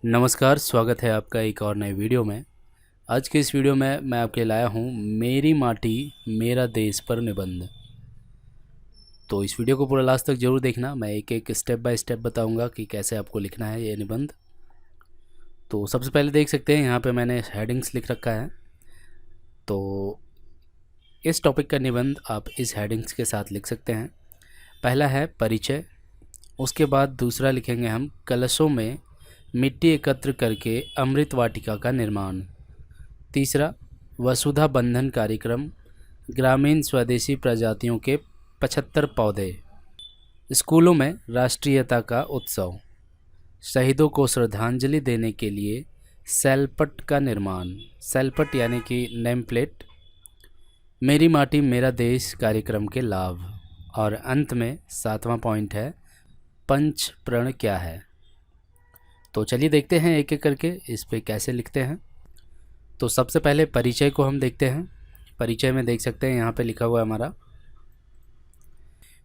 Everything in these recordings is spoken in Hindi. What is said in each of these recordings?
नमस्कार, स्वागत है आपका एक और नए वीडियो में। आज के इस वीडियो में मैं आपके लाया हूँ मेरी माटी मेरा देश पर निबंध। तो इस वीडियो को पूरा लास्ट तक ज़रूर देखना। मैं एक एक स्टेप बाय स्टेप बताऊँगा कि कैसे आपको लिखना है ये निबंध। तो सबसे पहले देख सकते हैं यहाँ पे मैंने हेडिंग्स लिख रखा है। तो इस टॉपिक का निबंध आप इस हेडिंग्स के साथ लिख सकते हैं। पहला है परिचय, उसके बाद दूसरा लिखेंगे हम कलशों में मिट्टी एकत्र करके अमृत वाटिका का निर्माण। तीसरा वसुधा बंधन कार्यक्रम, ग्रामीण स्वदेशी प्रजातियों के 75 पौधे। स्कूलों में राष्ट्रीयता का उत्सव, शहीदों को श्रद्धांजलि देने के लिए सैलपट का निर्माण। सैलपट यानी कि नेम प्लेट। मेरी माटी मेरा देश कार्यक्रम के लाभ। और अंत में 7वां पॉइंट है पंच प्रण क्या है। तो चलिए देखते हैं एक एक करके इस पे कैसे लिखते हैं। तो सबसे पहले परिचय को हम देखते हैं। परिचय में देख सकते हैं यहाँ पे लिखा हुआ है हमारा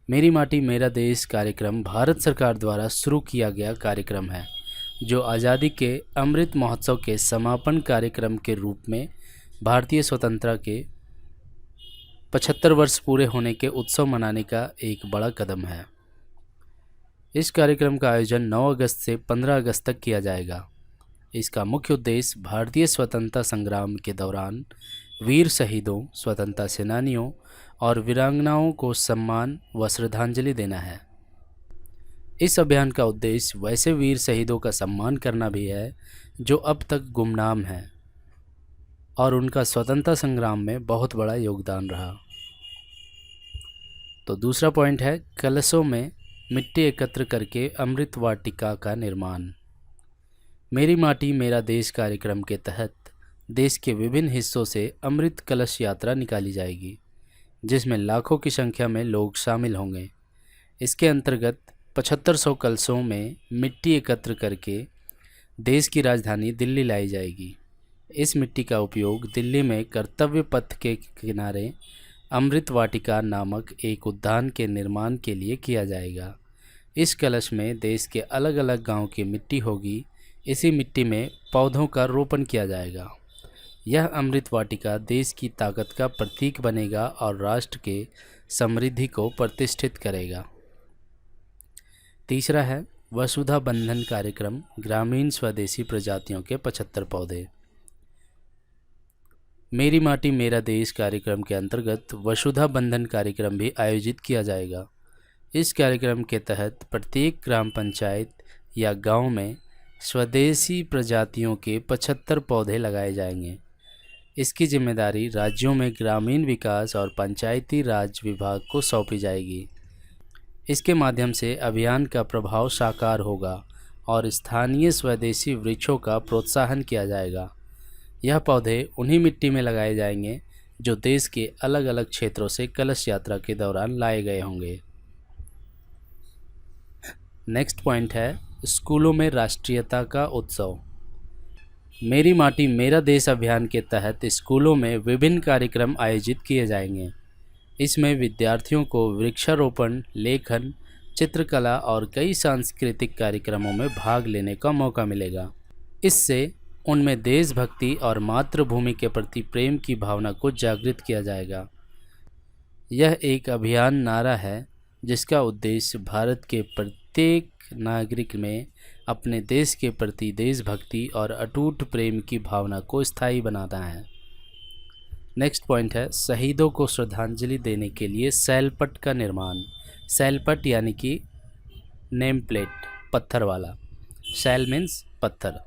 मेरी माटी मेरा देश कार्यक्रम भारत सरकार द्वारा शुरू किया गया कार्यक्रम है, जो आज़ादी के अमृत महोत्सव के समापन कार्यक्रम के रूप में भारतीय स्वतंत्रता के 75 वर्ष पूरे होने के उत्सव मनाने का एक बड़ा कदम है। इस कार्यक्रम का आयोजन 9 अगस्त से 15 अगस्त तक किया जाएगा। इसका मुख्य उद्देश्य भारतीय स्वतंत्रता संग्राम के दौरान वीर शहीदों, स्वतंत्रता सेनानियों और वीरांगनाओं को सम्मान व श्रद्धांजलि देना है। इस अभियान का उद्देश्य वैसे वीर शहीदों का सम्मान करना भी है जो अब तक गुमनाम हैं और उनका स्वतंत्रता संग्राम में बहुत बड़ा योगदान रहा। तो दूसरा पॉइंट है कलशों में मिट्टी एकत्र करके अमृत वाटिका का निर्माण। मेरी माटी मेरा देश कार्यक्रम के तहत देश के विभिन्न हिस्सों से अमृत कलश यात्रा निकाली जाएगी, जिसमें लाखों की संख्या में लोग शामिल होंगे। इसके अंतर्गत 7500 कलशों में मिट्टी एकत्र करके देश की राजधानी दिल्ली लाई जाएगी। इस मिट्टी का उपयोग दिल्ली में कर्तव्य पथ के किनारे अमृत वाटिका नामक एक उद्यान के निर्माण के लिए किया जाएगा। इस कलश में देश के अलग अलग गांव की मिट्टी होगी। इसी मिट्टी में पौधों का रोपण किया जाएगा। यह अमृत वाटिका देश की ताकत का प्रतीक बनेगा और राष्ट्र के समृद्धि को प्रतिष्ठित करेगा। तीसरा है वसुधा बंधन कार्यक्रम, ग्रामीण स्वदेशी प्रजातियों के 75 पौधे। मेरी माटी मेरा देश कार्यक्रम के अंतर्गत वसुधा बंधन कार्यक्रम भी आयोजित किया जाएगा। इस कार्यक्रम के तहत प्रत्येक ग्राम पंचायत या गांव में स्वदेशी प्रजातियों के 75 पौधे लगाए जाएंगे। इसकी जिम्मेदारी राज्यों में ग्रामीण विकास और पंचायती राज विभाग को सौंपी जाएगी। इसके माध्यम से अभियान का प्रभाव साकार होगा और स्थानीय स्वदेशी वृक्षों का प्रोत्साहन किया जाएगा। यह पौधे उन्हीं मिट्टी में लगाए जाएंगे जो देश के अलग अलग क्षेत्रों से कलश यात्रा के दौरान लाए गए होंगे। नेक्स्ट पॉइंट है स्कूलों में राष्ट्रीयता का उत्सव। मेरी माटी मेरा देश अभियान के तहत स्कूलों में विभिन्न कार्यक्रम आयोजित किए जाएंगे। इसमें विद्यार्थियों को वृक्षारोपण, लेखन, चित्रकला और कई सांस्कृतिक कार्यक्रमों में भाग लेने का मौका मिलेगा। इससे उनमें देशभक्ति और मातृभूमि के प्रति प्रेम की भावना को जागृत किया जाएगा। यह एक अभियान नारा है जिसका उद्देश्य भारत के प्रत्येक नागरिक में अपने देश के प्रति देशभक्ति और अटूट प्रेम की भावना को स्थायी बनाना है। नेक्स्ट पॉइंट है शहीदों को श्रद्धांजलि देने के लिए सैलपट का निर्माण। सैलपट यानी कि नेम प्लेट, पत्थर वाला। सैल मीन्स पत्थर।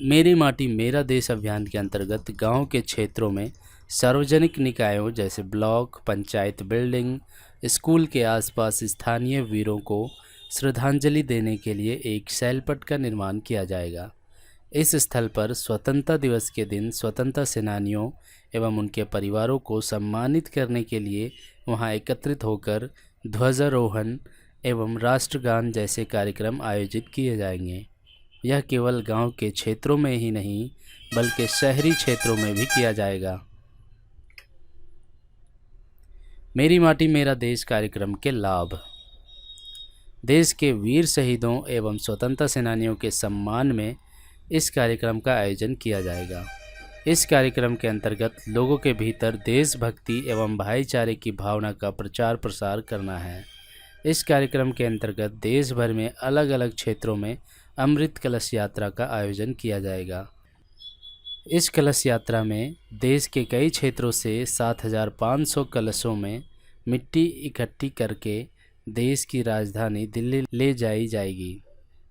मेरी माटी मेरा देश अभियान के अंतर्गत गांव के क्षेत्रों में सार्वजनिक निकायों जैसे ब्लॉक, पंचायत बिल्डिंग, स्कूल के आसपास स्थानीय वीरों को श्रद्धांजलि देने के लिए एक सैलपट का निर्माण किया जाएगा। इस स्थल पर स्वतंत्रता दिवस के दिन स्वतंत्रता सेनानियों एवं उनके परिवारों को सम्मानित करने के लिए वहां एकत्रित होकर ध्वजारोहण एवं राष्ट्रगान जैसे कार्यक्रम आयोजित किए जाएंगे। यह केवल गांव के क्षेत्रों में ही नहीं बल्कि शहरी क्षेत्रों में भी किया जाएगा। मेरी माटी मेरा देश कार्यक्रम के लाभ। देश के वीर शहीदों एवं स्वतंत्रता सेनानियों के सम्मान में इस कार्यक्रम का आयोजन किया जाएगा। इस कार्यक्रम के अंतर्गत लोगों के भीतर देशभक्ति एवं भाईचारे की भावना का प्रचार प्रसार करना है। इस कार्यक्रम के अंतर्गत देश भर में अलग अलग क्षेत्रों में अमृत कलश यात्रा का आयोजन किया जाएगा। इस कलश यात्रा में देश के कई क्षेत्रों से 7,500 कलशों में मिट्टी इकट्ठी करके देश की राजधानी दिल्ली ले जाई जाएगी।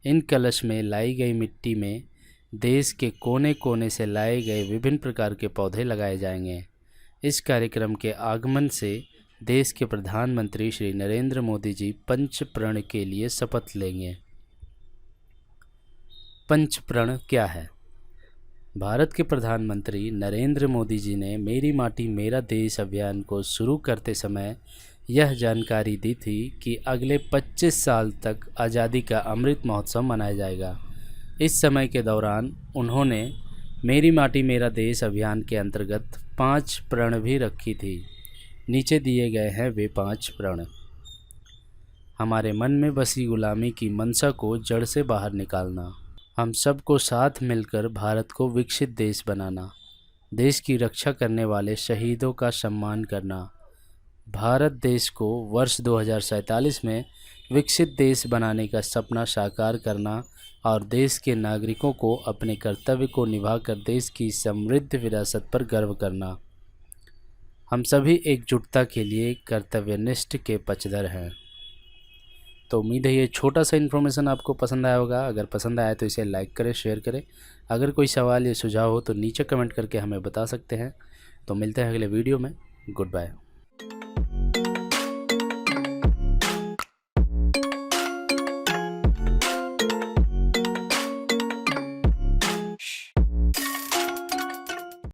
इन कलश में लाई गई मिट्टी में देश के कोने कोने से लाए गए विभिन्न प्रकार के पौधे लगाए जाएंगे। इस कार्यक्रम के आगमन से देश के प्रधानमंत्री श्री नरेंद्र मोदी जी पंच प्रण के लिए शपथ लेंगे। पंच प्रण क्या है? भारत के प्रधानमंत्री नरेंद्र मोदी जी ने मेरी माटी मेरा देश अभियान को शुरू करते समय यह जानकारी दी थी कि अगले 25 साल तक आज़ादी का अमृत महोत्सव मनाया जाएगा। इस समय के दौरान उन्होंने मेरी माटी मेरा देश अभियान के अंतर्गत 5 प्रण भी रखी थी। नीचे दिए गए हैं वे 5 प्रण। हमारे मन में बसी गुलामी की मंशा को जड़ से बाहर निकालना, हम सबको साथ मिलकर भारत को विकसित देश बनाना, देश की रक्षा करने वाले शहीदों का सम्मान करना, भारत देश को वर्ष 2047 में विकसित देश बनाने का सपना साकार करना और देश के नागरिकों को अपने कर्तव्य को निभाकर देश की समृद्ध विरासत पर गर्व करना। हम सभी एकजुटता के लिए कर्तव्यनिष्ठ के पक्षधर हैं। तो उम्मीद है ये छोटा सा इन्फॉर्मेशन आपको पसंद आया होगा। अगर पसंद आया तो इसे लाइक करें, शेयर करें। अगर कोई सवाल या सुझाव हो तो नीचे कमेंट करके हमें बता सकते हैं। तो मिलते हैं अगले वीडियो में। Good bye.